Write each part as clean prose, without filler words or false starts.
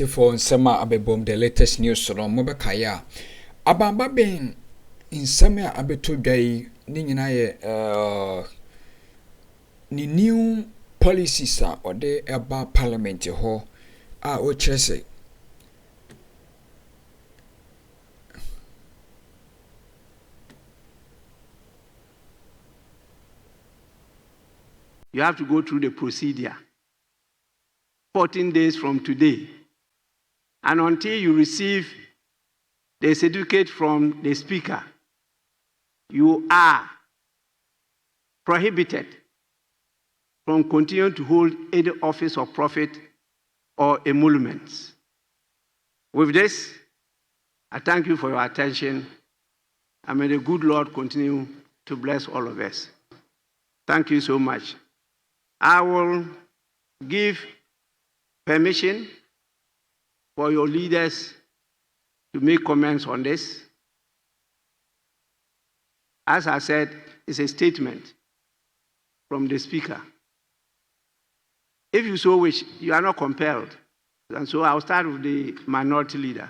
for nsema abebom the latest news from Mobekaya. Abamba ben nsema abeto dwai ni nyina ye ni new policies or the eba parliament ho o chese. You have to go through the procedure 14 days from today. And until you receive the certificate from the speaker, you are prohibited from continuing to hold any office of profit or emoluments. With this, I thank you for your attention, and may the good Lord continue to bless all of us. Thank you so much. I will give permission for your leaders to make comments on this. As I said, it's a statement from the speaker. If you so wish, you are not compelled. And so I'll start with the minority leader.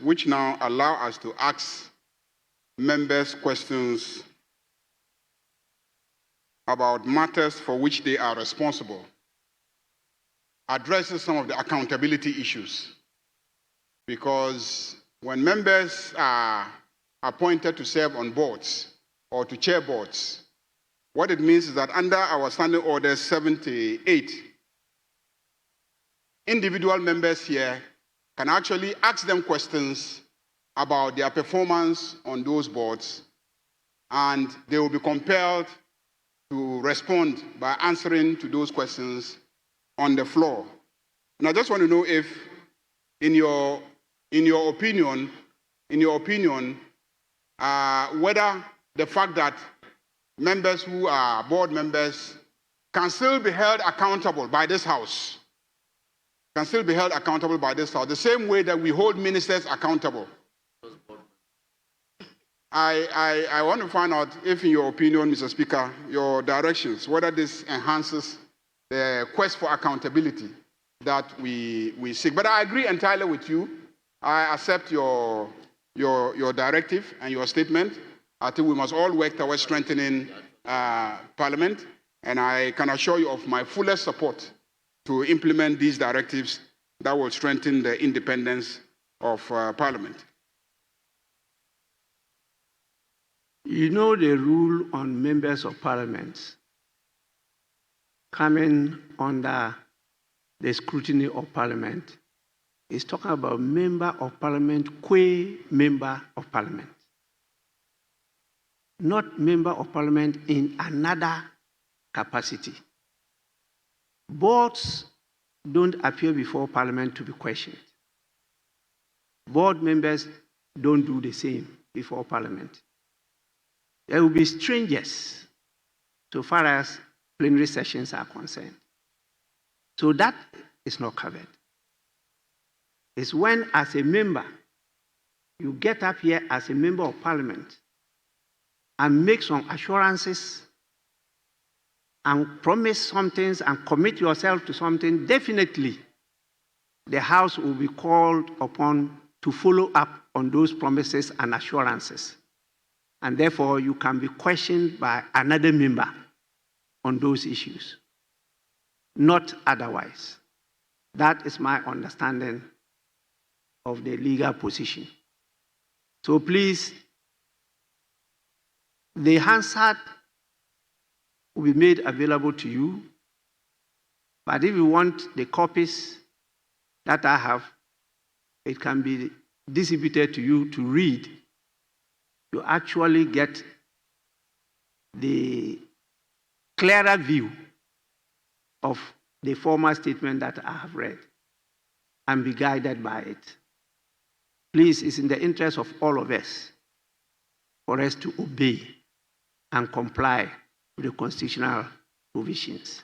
Which now allow us to ask members questions about matters for which they are responsible, addresses some of the accountability issues. Because when members are appointed to serve on boards or to chair boards, what it means is that under our Standing Order 78, individual members here can actually ask them questions about their performance on those boards, and they will be compelled to respond by answering to those questions on the floor. And I just want to know if, in your opinion, whether the fact that members who are board members can still be held accountable by this House, the same way that we hold ministers accountable. I want to find out if, in your opinion, Mr. Speaker, your directions, whether this enhances the quest for accountability that we seek. But I agree entirely with you. I accept your directive and your statement. I think we must all work towards strengthening Parliament, and I can assure you of my fullest support to implement these directives that will strengthen the independence of Parliament. You know the rule on members of Parliament coming under the scrutiny of Parliament is talking about member of Parliament, qua member of Parliament. Not member of Parliament in another capacity. Boards don't appear before Parliament to be questioned. Board members don't do the same before Parliament. There will be strangers so far as plenary sessions are concerned. So that is not covered. It's when, as a member, you get up here as a member of Parliament and make some assurances and promise some things and commit yourself to something, definitely the House will be called upon to follow up on those promises and assurances. And therefore, you can be questioned by another member on those issues, not otherwise. That is my understanding of the legal position. So please, the Hansard will be made available to you. But if you want the copies that I have, it can be distributed to you to read. You actually get the clearer view of the former statement that I have read and be guided by it. Please, it's in the interest of all of us for us to obey and comply with the constitutional provisions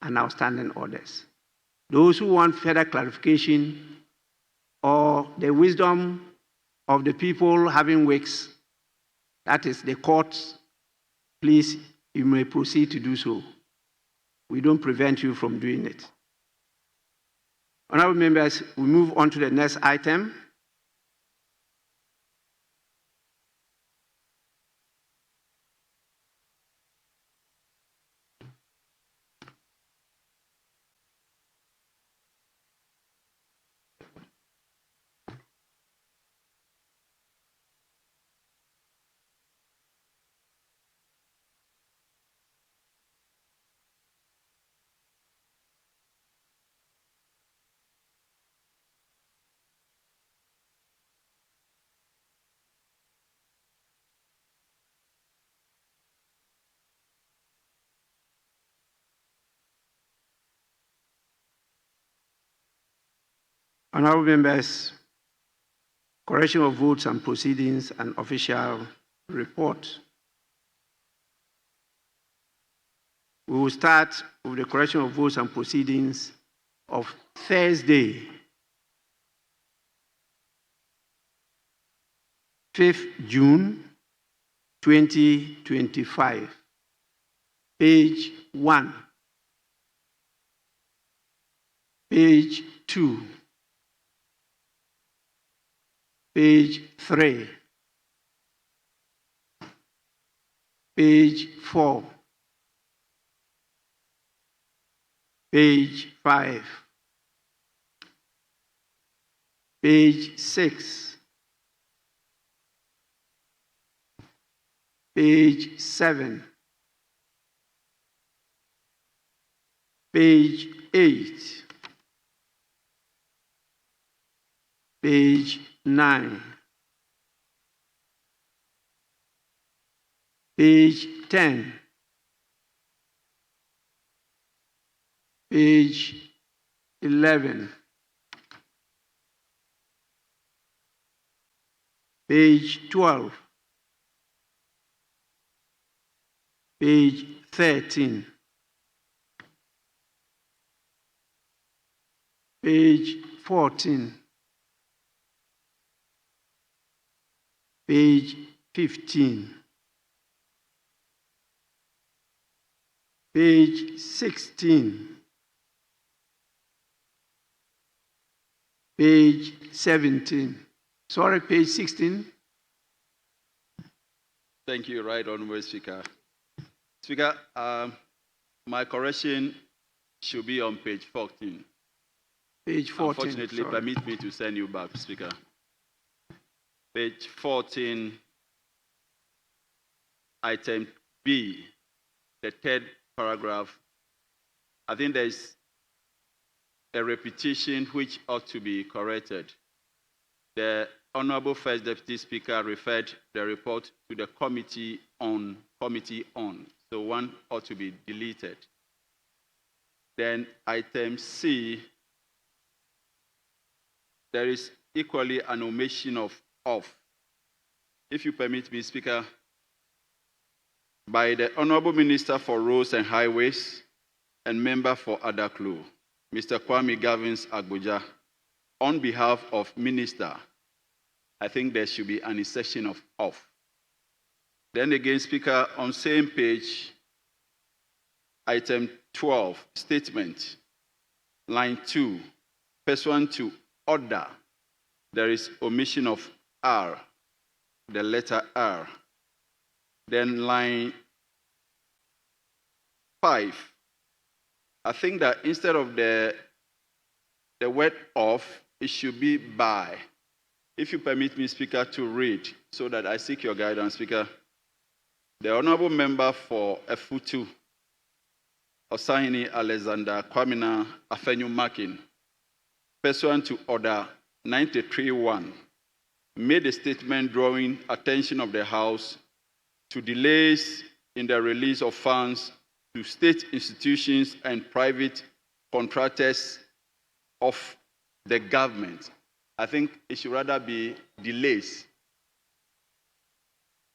and outstanding orders. Those who want further clarification or the wisdom of the people having wigs, that is the courts please, you may proceed to do so. We don't prevent you from doing it. Honorable members, we move on to the next item. Honorable members, correction of votes and proceedings and official report. We will start with the correction of votes and proceedings of Thursday, 5th June 2025, page 1, page 2, page 3, page 4, page 5, page 6, page 7, page 8, page 9, page 10, page 11, page 12, page 13, page 14, page 15, page 16, page 17. Sorry, page 16. Thank you, Right Honorable Speaker. Speaker, my correction should be on page 14. Page 14. Unfortunately, sorry. permit me to send you back, Speaker. Page 14, item B, the third paragraph. I think there's a repetition which ought to be corrected. The Honorable First Deputy Speaker referred the report to the committee on. So one ought to be deleted. Then item C, there is equally an omission of off. If you permit me, Speaker, by the Honorable Minister for Roads and Highways and Member for Adaklu, Mr. Kwame Gavins Agboja, on behalf of Minister, I think there should be an insertion of off. Then again, Speaker, on same page, item 12, statement, line 2, pursuant to order, there is omission of R, the letter R. Then line 5, I think that instead of the word of, it should be by. If you permit me, Speaker, to read, so that I seek your guidance, Speaker. The Honorable Member for Efutu, Osahini Alexander Kwamina Afenyo Makin, pursuant to Order 93-1, made a statement drawing attention of the House to delays in the release of funds to state institutions and private contractors of the government. I think it should rather be delays.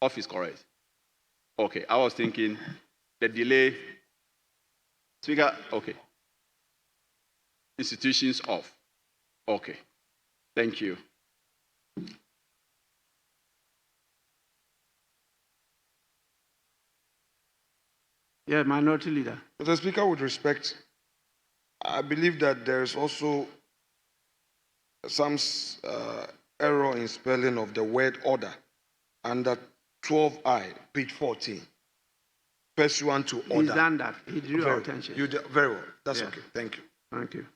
Off is correct. Okay, I was thinking the delay. Speaker, okay. Institutions off. Okay. Thank you. Yeah, Minority Leader. Mr. Speaker, with respect, I believe that there is also some error in spelling of the word order under 12I, page 14, pursuant to order. He's done that. He drew our attention. You did very well. That's Yeah. okay. Thank you. Thank you.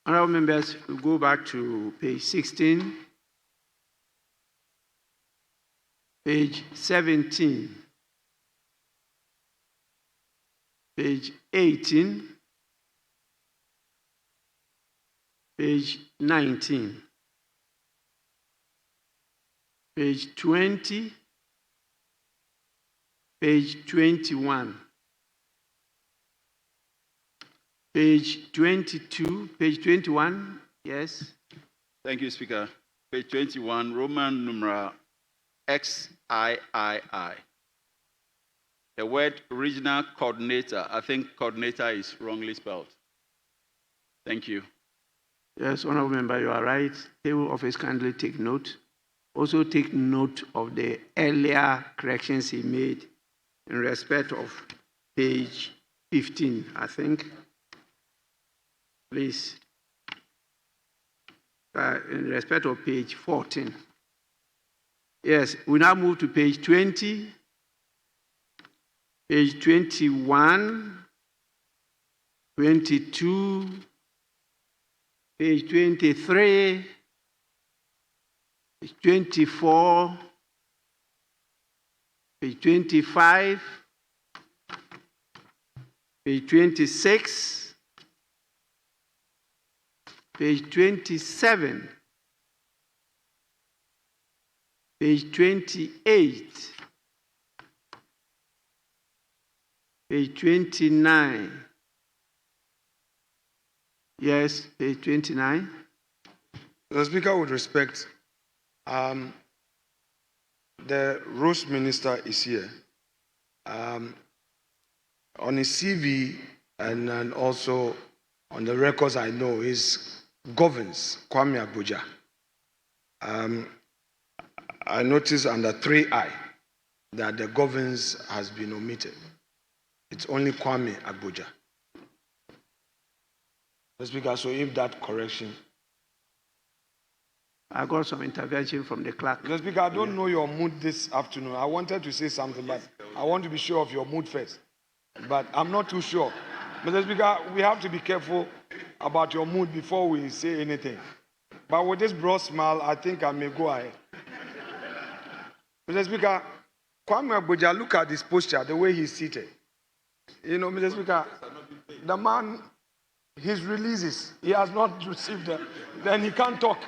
Honorable members, we go back to page 16, page 17, page 18, page 19, page 20, page 21, page 22, page 21, yes. Thank you, Speaker. Page 21, Roman numeral XIII. The word regional coordinator, I think coordinator is wrongly spelled. Thank you. Yes, Honorable Member, you are right. Table office kindly take note. Also take note of the earlier corrections he made in respect of page 15, I think. Please. In respect of page 14. Yes, we now move to page 20, page 21, 22, page 23, page 24, page 25, page 26, page 27, page 28, page 29. Yes, page 29. Mr. Speaker, with respect, the Roads Minister is here. On his CV and also on the records I know, is governs Kwame Abuja. I noticed under 3I that the governs has been omitted. It's only Kwame Abuja. Mr. Speaker, so if that correction. I got some intervention from the clerk. Mr. Speaker, I don't know your mood this afternoon. I wanted to say something, but I want to be sure of your mood first. But I'm not too sure. Mr. Speaker, we have to be careful about your mood before we say anything. But with this broad smile, I think I may go ahead. Mr. Speaker, Kwame Abuja, look at his posture, the way he's seated. You know, Mr. Speaker, the man, his releases, he has not received them. Then he can't talk.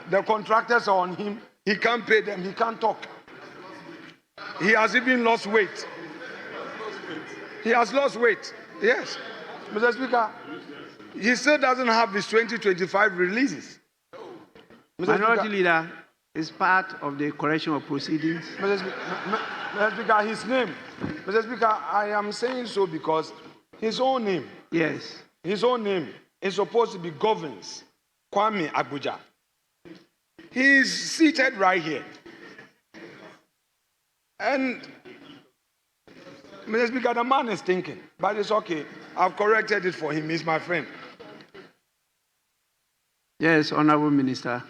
The contractors are on him. He can't pay them. He can't talk. He has even lost weight. He has lost weight. Yes. Mr. Speaker, he still doesn't have his 2025 releases. Minority Leader is part of the correction of proceedings. Mr. Speaker, his name. Mr. Speaker, I am saying so because his own name. Yes. His own name is supposed to be governs Kwame Abuja. He's seated right here. And Mr. Speaker, the man is thinking, but it's okay. I've corrected it for him. He's my friend. Yes, Honorable Minister.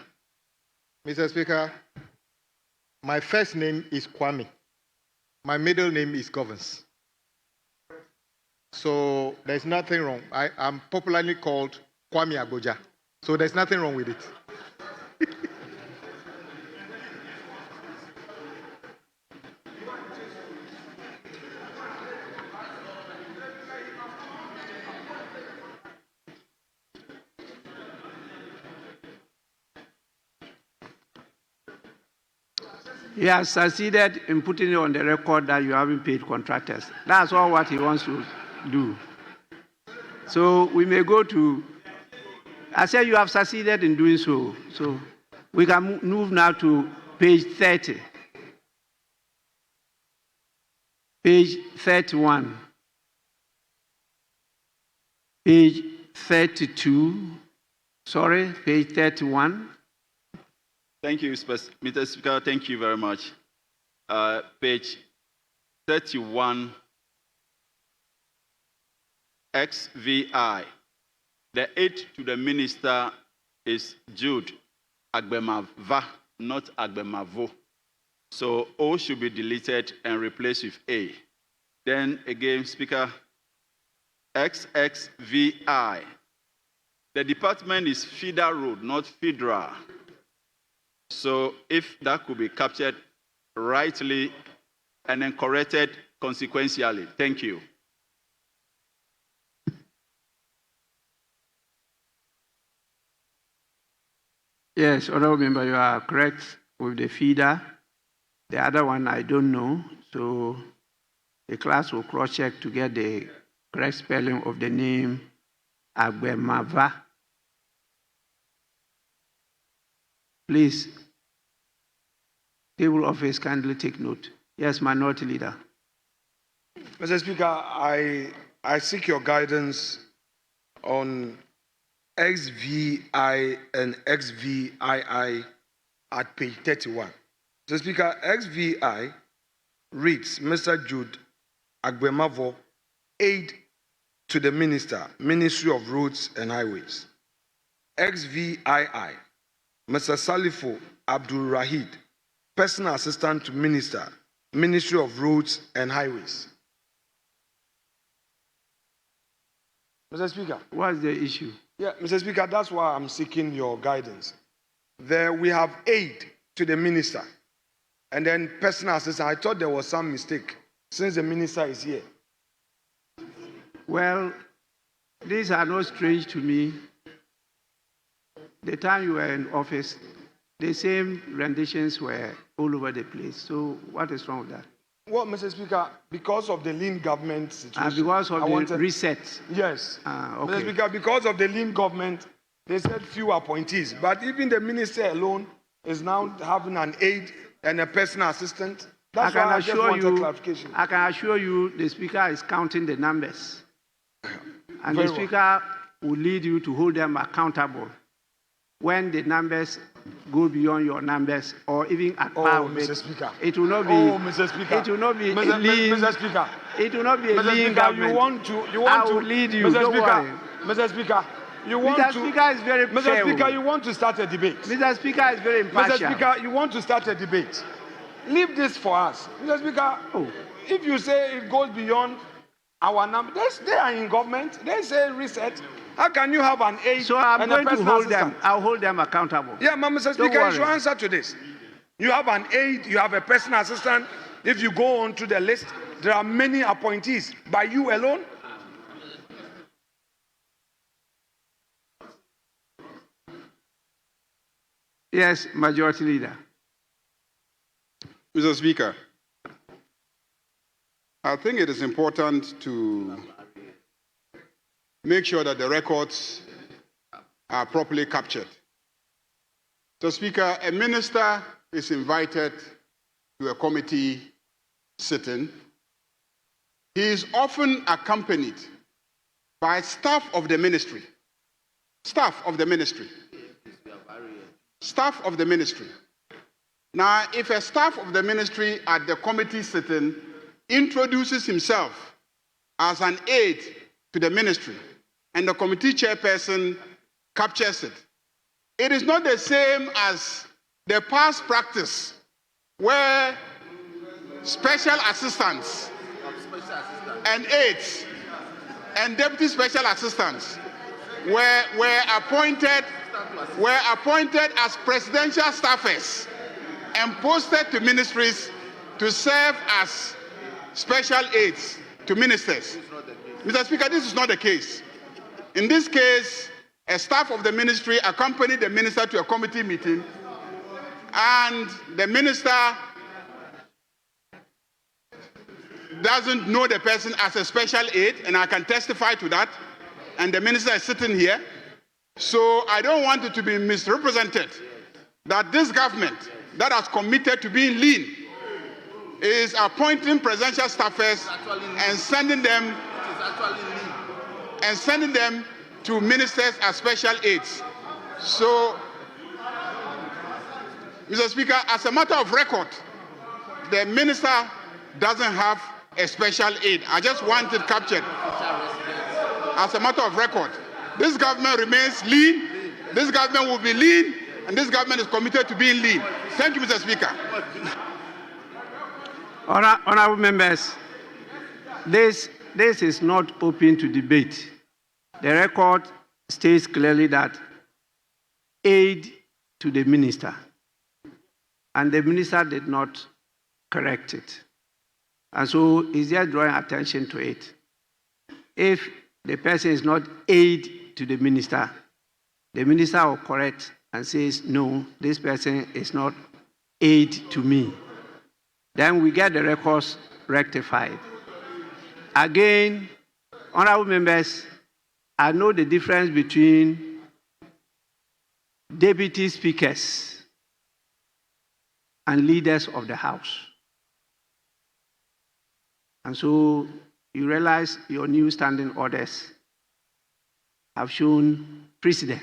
Mr. Speaker, my first name is Kwame. My middle name is Governs. So there's nothing wrong. I'm popularly called Kwame Abuja. So there's nothing wrong with it. He has succeeded in putting it on the record that you haven't paid contractors. That's all what he wants to do. So we may go to, I said you have succeeded in doing so. So we can move now to page 30. Page 31. Page 32. Sorry, page 31. Thank you, Mr. Speaker. Thank you very much. Page 31 XVI. The aide to the minister is Jude Agbemava, not Agbemavo. So O should be deleted and replaced with A. Then again, Speaker, XXVI. The department is Feeder Road, not Federal. So if that could be captured rightly and then corrected consequentially. Thank you. Yes, Honorable Member, you are correct with the feeder. The other one I don't know, so the class will cross-check to get the correct spelling of the name Agbemava. Please, table office, kindly take note. Yes, Minority Leader. Mr. Speaker, I seek your guidance on XVI and XVII at page 31. Mr. Speaker, XVI reads Mr. Jude Agbemavo, aide to the Minister, Ministry of Roads and Highways. XVII, Mr. Salifo Abdul Rahid, Personal Assistant to Minister, Ministry of Roads and Highways. Mr. Speaker. What is the issue? Yeah, Mr. Speaker, that's why I'm seeking your guidance. There we have aid to the minister and then personal assistant. I thought there was some mistake since the minister is here. Well, these are not strange to me. The time you were in office, the same renditions were all over the place. So what is wrong with that? Well, Mr. Speaker, because of the lean government situation. And because of the reset. Yes. Okay. Mr. Speaker, because of the lean government, they said few appointees. But even the minister alone is now having an aide and a personal assistant. That's why I just wanted clarification. I can assure you the Speaker is counting the numbers. And Very the Speaker will lead you to hold them accountable when the numbers go beyond your numbers or even at par with Mr. Speaker. It will not be. Mr. Speaker. It will not be Mr. lean. Mr. Speaker. It will not be a Mr. lean Speaker, government. you want to. I will lead you. Mr. Don't Speaker. worry. Mr. Speaker. You want Mr. to. Speaker is very Mr. fair. Speaker, you want to start a debate. Mr. Speaker is very impartial. Mr. Speaker, you want to start a debate. Leave this for us. Mr. Speaker, if you say it goes beyond our numbers, they are in government. They say reset. How can you have an aide So I'm and going a to personal hold assistant? them. I'll hold them accountable. Yeah, Mr. Speaker, you should answer to this. You have an aide, you have a personal assistant. If you go on to the list, there are many appointees. By you alone? Yes, Majority Leader. Mr. Speaker, I think it is important to make sure that the records are properly captured. So, Speaker, a minister is invited to a committee sitting. He is often accompanied by staff of the ministry. Staff of the ministry. Staff of the ministry. Now, if a staff of the ministry at the committee sitting introduces himself as an aide to the ministry and the committee chairperson captures it, it is not the same as the past practice where special assistants and aides and deputy special assistants were appointed as presidential staffers and posted to ministries to serve as special aides to ministers. Mr. Speaker, this is not the case. In this case, a staff of the ministry accompanied the minister to a committee meeting, and the minister doesn't know the person as a special aide, and I can testify to that, and the minister is sitting here. So I don't want it to be misrepresented that this government that has committed to being lean is appointing presidential staffers and sending them to ministers as special aides. So, Mr. Speaker, as a matter of record, the minister doesn't have a special aid. I just want it captured as a matter of record. This government remains lean. This government will be lean, and this government is committed to being lean. Thank you, Mr. Speaker. Honorable members, this is not open to debate. The record states clearly that aid to the minister, and the minister did not correct it. And so he's just drawing attention to it. If the person is not aid to the minister will correct and says, no, this person is not aid to me. Then we get the records rectified. Again, honorable members, I know the difference between deputy speakers and leaders of the House. And so you realize your new standing orders have shown precedent.